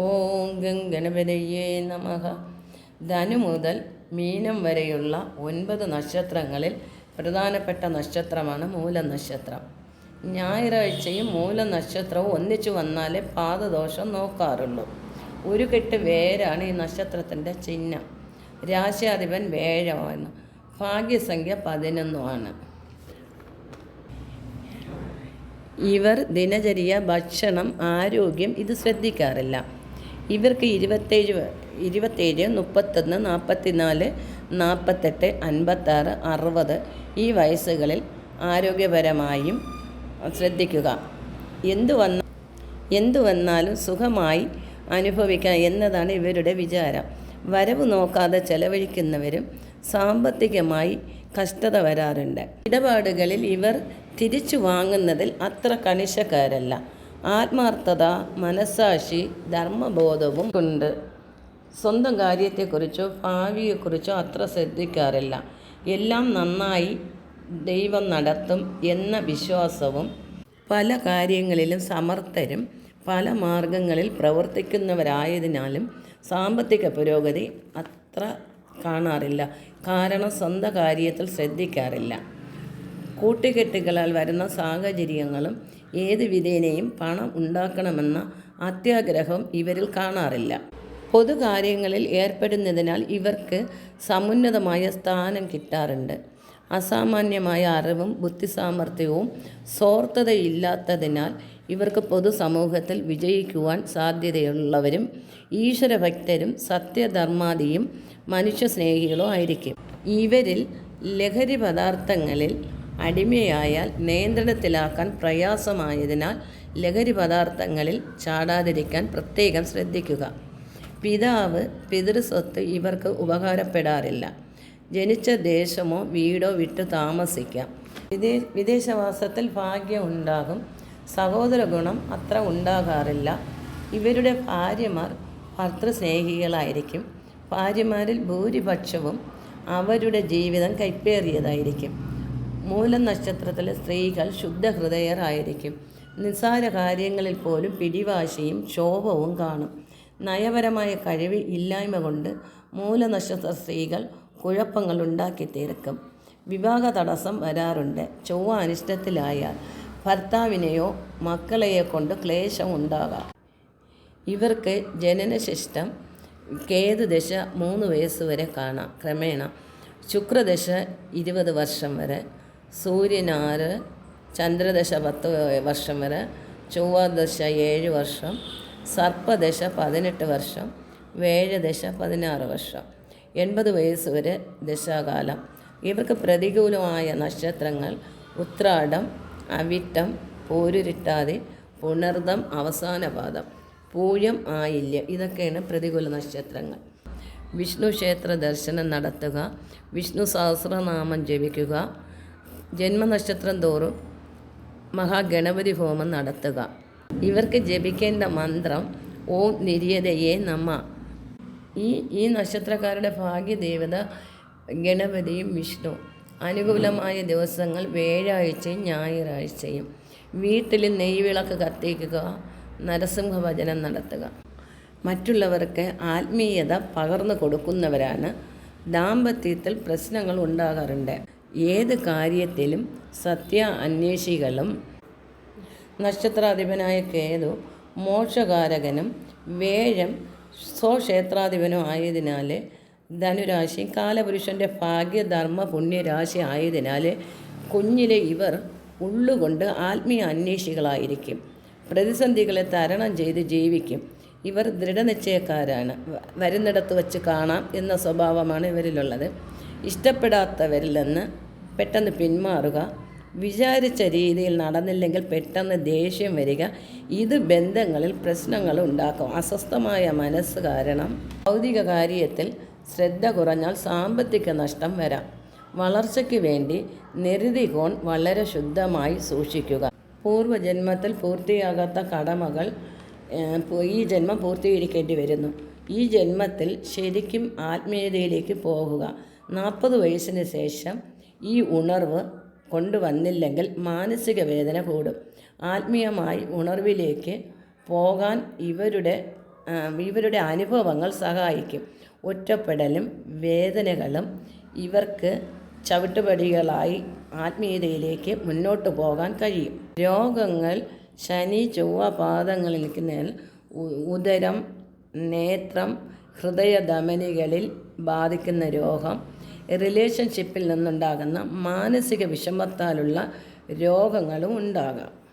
ഓം ഗണപതയേ നമഃ. ധനു മുതൽ മീനം വരെയുള്ള 9 നക്ഷത്രങ്ങളിൽ പ്രധാനപ്പെട്ട നക്ഷത്രമാണ് മൂലനക്ഷത്രം. ഞായറാഴ്ചയും മൂലനക്ഷത്രവും ഒന്നിച്ചു വന്നാലേ പാദദോഷം നോക്കാറുള്ളൂ. ഒരു കെട്ട് വേരാണ് ഈ നക്ഷത്രത്തിൻ്റെ ചിഹ്നം. രാശ്യാധിപൻ വേഴമാണ്. ഭാഗ്യസംഖ്യ 11 ഇവർ ദിനചര്യ, ഭക്ഷണം, ആരോഗ്യം ഇത് ശ്രദ്ധിക്കാറില്ല. ഇവർക്ക് 27, 31, 44, 48, 56, 60 ഈ വയസ്സുകളിൽ ആരോഗ്യപരമായും ശ്രദ്ധിക്കുക. എന്തു വന്നാലും സുഖമായി അനുഭവിക്കാം എന്നതാണ് ഇവരുടെ വിചാരം. വരവ് നോക്കാതെ ചെലവഴിക്കുന്നവരും സാമ്പത്തികമായി കഷ്ടത വരാറുണ്ട്. ഇടപാടുകളിൽ ഇവർ തിരിച്ചു വാങ്ങുന്നതിൽ അത്ര കണിശക്കാരല്ല. ആത്മാർത്ഥത, മനസ്സാക്ഷി, ധർമ്മബോധവും ഉണ്ട്. സ്വന്തം കാര്യത്തെക്കുറിച്ചോ ഭാവിയെക്കുറിച്ചോ അത്ര ശ്രദ്ധിക്കാറില്ല. എല്ലാം നന്നായി ദൈവം നടത്തും എന്ന വിശ്വാസവും, പല കാര്യങ്ങളിലും സമർത്ഥരും പല മാർഗങ്ങളിൽ പ്രവർത്തിക്കുന്നവരായതിനാലും സാമ്പത്തിക പുരോഗതി അത്ര കാണാറില്ല. കാരണം സ്വന്തം കാര്യത്തിൽ ശ്രദ്ധിക്കാറില്ല. കൂട്ടുകെട്ടുകളാൽ വരുന്ന സാഹചര്യങ്ങളും ഏത് വിധേനയും പണം ഉണ്ടാക്കണമെന്ന അത്യാഗ്രഹം ഇവരിൽ കാണാറില്ല. പൊതുകാര്യങ്ങളിൽ ഏർപ്പെടുന്നതിനാൽ ഇവർക്ക് സമുന്നതമായ സ്ഥാനം കിട്ടാറുണ്ട്. അസാമാന്യമായ അറിവും ബുദ്ധിസാമർഥ്യവും സ്വാർത്ഥതയില്ലാത്തതിനാൽ ഇവർക്ക് പൊതുസമൂഹത്തിൽ വിജയിക്കുവാൻ സാധ്യതയുള്ളവരും ഈശ്വരഭക്തരും സത്യധർമാദിയും മനുഷ്യസ്നേഹികളും ആയിരിക്കും. ഇവരിൽ ലഹരി പദാർത്ഥങ്ങളിൽ അടിമയായാൽ നിയന്ത്രണത്തിലാക്കാൻ പ്രയാസമായതിനാൽ ലഹരി പദാർത്ഥങ്ങളിൽ ചാടാതിരിക്കാൻ പ്രത്യേകം ശ്രദ്ധിക്കുക. പിതാവ്, പിതൃസ്വത്ത് ഇവർക്ക് ഉപകാരപ്പെടാറില്ല. ജനിച്ച ദേശമോ വീടോ വിട്ട് താമസിക്കാം. വിദേശവാസത്തിൽ ഭാഗ്യം ഉണ്ടാകും. സഹോദര ഗുണം അത്ര ഉണ്ടാകാറില്ല. ഇവരുടെ ഭാര്യമാർ ഭർത്തൃസ്നേഹികളായിരിക്കും. ഭാര്യമാരിൽ ഭൂരിപക്ഷവും അവരുടെ ജീവിതം കൈപ്പേറിയതായിരിക്കും. മൂലനക്ഷത്രത്തിലെ സ്ത്രീകൾ ശുദ്ധഹൃദയരായിരിക്കും. നിസ്സാര കാര്യങ്ങളിൽ പോലും പിടിവാശിയും ക്ഷോഭവും കാണും. നയപരമായ കഴിവ് ഇല്ലായ്മ കൊണ്ട് മൂലനക്ഷത്ര സ്ത്രീകൾ കുഴപ്പങ്ങൾ ഉണ്ടാക്കി തീർക്കും. വിവാഹ തടസ്സം വരാറുണ്ട്. ചൊവ്വ അനിഷ്ടത്തിലായാൽ ഭർത്താവിനെയോ മക്കളെയോ കൊണ്ട് ക്ലേശം ഉണ്ടാകാം. ഇവർക്ക് ജനനശിഷ്ടം കേതുദശ 3 വയസ്സ് വരെ കാണാം. ക്രമേണ ശുക്രദശ 20 വർഷം വരെ, സൂര്യൻ 6, ചന്ദ്രദശ 10 വർഷം വരെ, ചൊവ്വാദശ 7 വർഷം, സർപ്പദശ 18 വർഷം, വേഴദശ 16 വർഷം, 80 വയസ്സ് വരെ ദശാകാലം. ഇവർക്ക് പ്രതികൂലമായ നക്ഷത്രങ്ങൾ ഉത്രാടം, അവിട്ടം, പൂരുരുട്ടാതി, പുണർദം, അവസാന പാദം, പൂയം, ആയില്യം ഇതൊക്കെയാണ് പ്രതികൂല നക്ഷത്രങ്ങൾ. വിഷ്ണു ക്ഷേത്ര ദർശനം നടത്തുക. വിഷ്ണു സഹസ്രനാമം ജപിക്കുക. ജന്മനക്ഷത്രം തോറും മഹാഗണപതി ഹോമം നടത്തുക. ഇവർക്ക് ജപിക്കേണ്ട മന്ത്രം ഓം നിര്യതയേ നമ. ഈ നക്ഷത്രക്കാരുടെ ഭാഗ്യദേവത ഗണപതിയും വിഷ്ണു. അനുകൂലമായ ദിവസങ്ങൾ വ്യാഴാഴ്ചയും ഞായറാഴ്ചയും. വീട്ടിൽ നെയ്വിളക്ക് കത്തിക്കുക. നരസിംഹ ഭജനം നടത്തുക. മറ്റുള്ളവർക്ക് ആത്മീയത പകർന്നു കൊടുക്കുന്നവരാണ്. ദാമ്പത്യത്തിൽ പ്രശ്നങ്ങൾ ഉണ്ടാകാറുണ്ട്. ഏത് കാര്യത്തിലും സത്യ അന്വേഷികളും. നക്ഷത്രാധിപനായ കേതു മോക്ഷകാരകനും വേഴം സ്വക്ഷേത്രാധിപനും ആയതിനാൽ ധനുരാശി കാലപുരുഷൻ്റെ ഭാഗ്യധർമ്മ പുണ്യരാശി ആയതിനാൽ കുഞ്ഞിലെ ഇവർ ഉള്ളുകൊണ്ട് ആത്മീയ അന്വേഷികളായിരിക്കും. പ്രതിസന്ധികളെ തരണം ചെയ്ത് ജീവിക്കും. ഇവർ ദൃഢനിശ്ചയക്കാരാണ്. വരുന്നിടത്ത് വച്ച് കാണാം എന്ന സ്വഭാവമാണ് ഇവരിലുള്ളത്. ഇഷ്ടപ്പെടാത്തവരിൽ നിന്ന് പെട്ടെന്ന് പിന്മാറുക. വിചാരിച്ച രീതിയിൽ നടന്നില്ലെങ്കിൽ പെട്ടെന്ന് ദേഷ്യം വരിക. ഇത് ബന്ധങ്ങളിൽ പ്രശ്നങ്ങൾ ഉണ്ടാക്കും. അസ്വസ്ഥമായ മനസ്സ് കാരണം ഭൗതിക കാര്യത്തിൽ ശ്രദ്ധ കുറഞ്ഞാൽ സാമ്പത്തിക നഷ്ടം വരാം. വളർച്ചയ്ക്ക് വേണ്ടി നിരുതികോൺ വളരെ ശുദ്ധമായി സൂക്ഷിക്കുക. പൂർവ്വജന്മത്തിൽ പൂർത്തിയാകാത്ത കടമകൾ ഈ ജന്മം പൂർത്തീകരിക്കേണ്ടി വരുന്നു. ഈ ജന്മത്തിൽ ശരിക്കും ആത്മീയതയിലേക്ക് പോകുക. 40 വയസ്സിന് ശേഷം ഈ ഉണർവ് കൊണ്ടുവന്നില്ലെങ്കിൽ മാനസിക വേദന കൂടും. ആത്മീയമായി ഉണർവിലേക്ക് പോകാൻ ഇവരുടെ ഇവരുടെ അനുഭവങ്ങൾ സഹായിക്കും. ഒറ്റപ്പെടലും വേദനകളും ഇവർക്ക് ചവിട്ടുപടികളായി ആത്മീയതയിലേക്ക് മുന്നോട്ട് പോകാൻ കഴിയും. രോഗങ്ങൾ ശനി ചൊവ്വ പാദങ്ങളിൽ നിൽക്കുന്നതിൽ ഉദരം, നേത്രം, ഹൃദയധമനികളിൽ ബാധിക്കുന്ന രോഗം, റിലേഷൻഷിപ്പിൽ നിന്നുണ്ടാകുന്ന മാനസിക വിഷമത്താലുള്ള രോഗങ്ങളും ഉണ്ടാകാം.